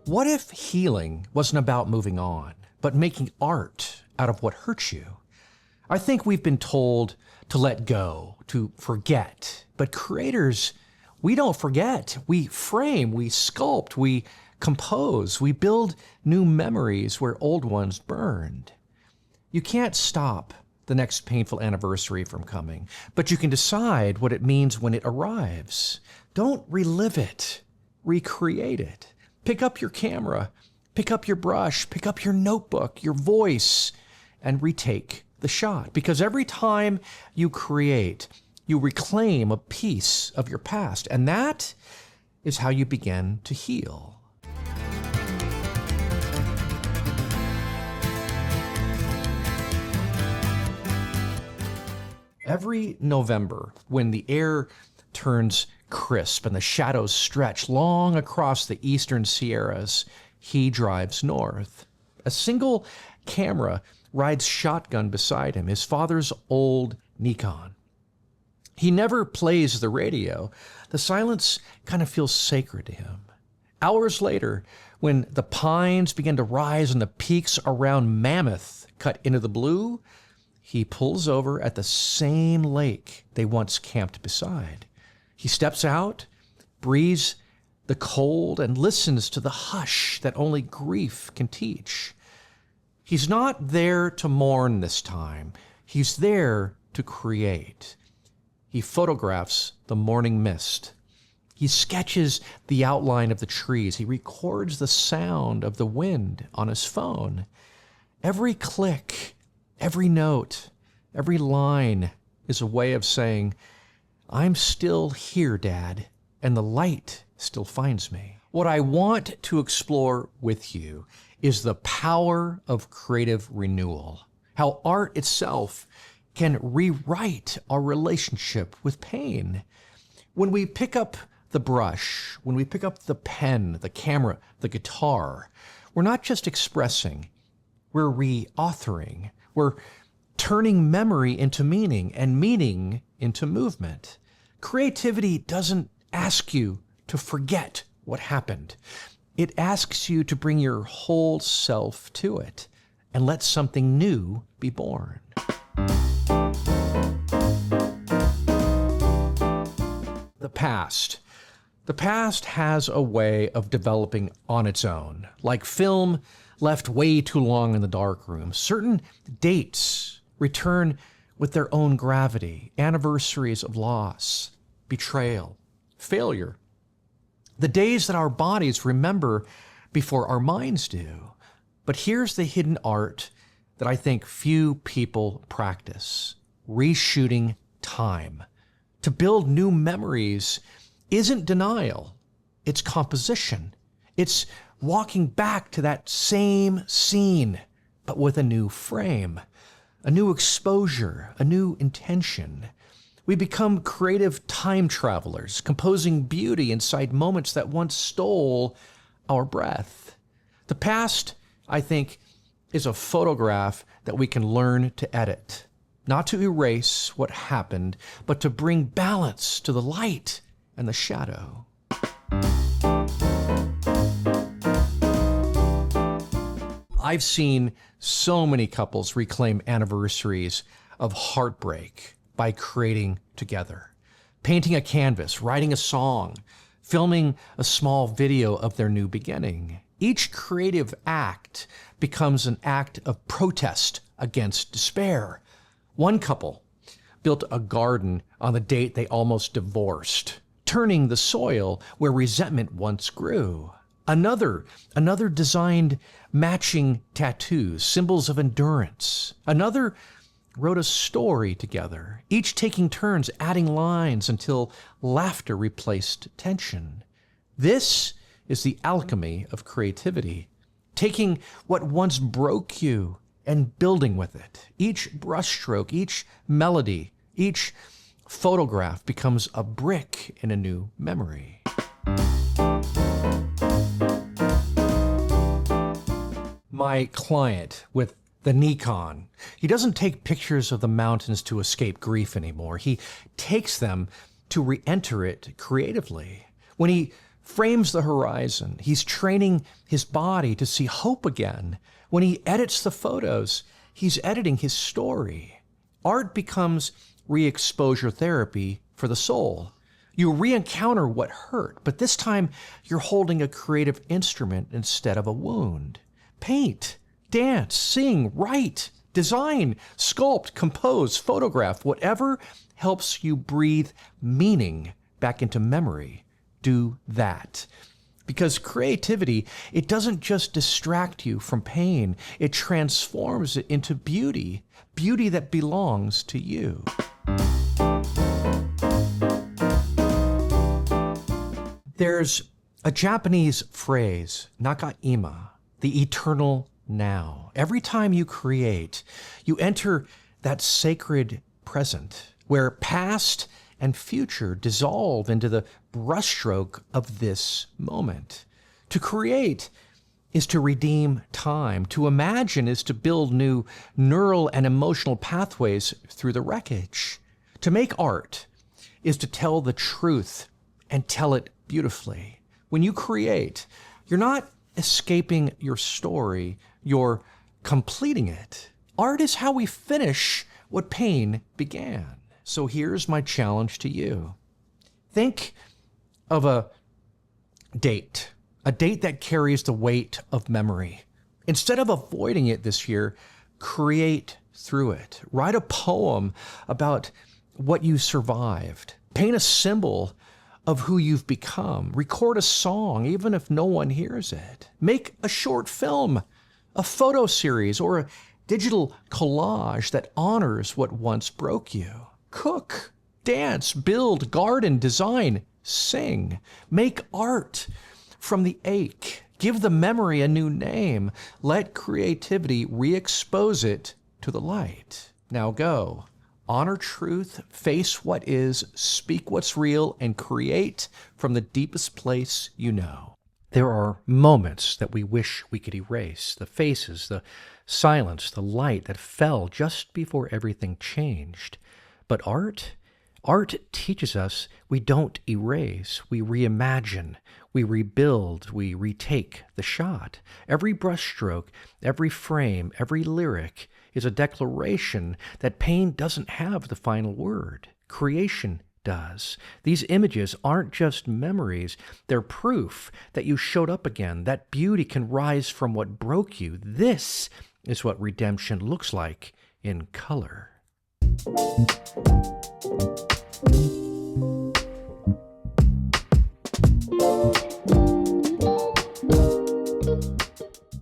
What if healing wasn't about moving on, but making art out of what hurts you? I think we've been told to let go, to forget, but creators, we don't forget. We frame, we sculpt, we compose, we build new memories where old ones burned. You can't stop the next painful anniversary from coming, but you can decide what it means when it arrives. Don't relive it, recreate it. Pick up your camera, pick up your brush, pick up your notebook, your voice, and retake the shot. Because every time you create, you reclaim a piece of your past, and that is how you begin to heal. Every November, when the air turns crisp and the shadows stretch long across the eastern Sierras, he drives north. A single camera rides shotgun beside him, his father's old Nikon. He never plays the radio. The silence kind of feels sacred to him. Hours later, when the pines begin to rise and the peaks around Mammoth cut into the blue, he pulls over at the same lake they once camped beside. He steps out, breathes the cold, and listens to the hush that only grief can teach. He's not there to mourn this time. He's there to create. He photographs the morning mist. He sketches the outline of the trees. He records the sound of the wind on his phone. Every click, every note, every line is a way of saying, I'm still here, Dad, and the light still finds me. What I want to explore with you is the power of creative renewal, how art itself can rewrite our relationship with pain. When we pick up the brush, when we pick up the pen, the camera, the guitar, we're not just expressing, we're reauthoring. We're turning memory into meaning and meaning into movement. Creativity doesn't ask you to forget what happened. It asks you to bring your whole self to it and let something new be born. The past. The past has a way of developing on its own, like film left way too long in the darkroom. Certain dates return with their own gravity, anniversaries of loss, betrayal, failure. The days that our bodies remember before our minds do. But here's the hidden art that I think few people practice: reshooting time. To build new memories isn't denial, it's composition. It's walking back to that same scene, but with a new frame, a new exposure, a new intention. We become creative time travelers, composing beauty inside moments that once stole our breath. The past, I think, is a photograph that we can learn to edit, not to erase what happened, but to bring balance to the light and the shadow. I've seen so many couples reclaim anniversaries of heartbreak by creating together, painting a canvas, writing a song, filming a small video of their new beginning. Each creative act becomes an act of protest against despair. One couple built a garden on the date they almost divorced, turning the soil where resentment once grew. Another designed matching tattoos, symbols of endurance. Another wrote a story together, each taking turns adding lines until laughter replaced tension. This is the alchemy of creativity, taking what once broke you and building with it. Each brushstroke, each melody, each photograph becomes a brick in a new memory. My client with the Nikon. He doesn't take pictures of the mountains to escape grief anymore. He takes them to re-enter it creatively. When he frames the horizon, he's training his body to see hope again. When he edits the photos, he's editing his story. Art becomes re-exposure therapy for the soul. You re-encounter what hurt, but this time you're holding a creative instrument instead of a wound. Paint, dance, sing, write, design, sculpt, compose, photograph, whatever helps you breathe meaning back into memory. Do that. Because creativity, it doesn't just distract you from pain, it transforms it into beauty, beauty that belongs to you. There's a Japanese phrase, nakaima, the eternal now. Every time you create, you enter that sacred present where past and future dissolve into the brushstroke of this moment. To create is to redeem time. To imagine is to build new neural and emotional pathways through the wreckage. To make art is to tell the truth and tell it beautifully. When you create, you're not escaping your story, you're completing it. Art is how we finish what pain began. So here's my challenge to you. Think of a date that carries the weight of memory. Instead of avoiding it this year, create through it. Write a poem about what you survived. Paint a symbol of who you've become. Record a song, even if no one hears it. Make a short film, a photo series, or a digital collage that honors what once broke you. Cook, dance, build, garden, design, sing. Make art from the ache. Give the memory a new name. Let creativity re-expose it to the light. Now go. Honor truth, face what is, speak what's real, and create from the deepest place you know. There are moments that we wish we could erase. The faces, the silence, the light that fell just before everything changed. But art teaches us we don't erase, we reimagine, we rebuild, we retake the shot. Every brushstroke, every frame, every lyric is a declaration that pain doesn't have the final word. Creation does. These images aren't just memories, they're proof that you showed up again, that beauty can rise from what broke you. This is what redemption looks like in color.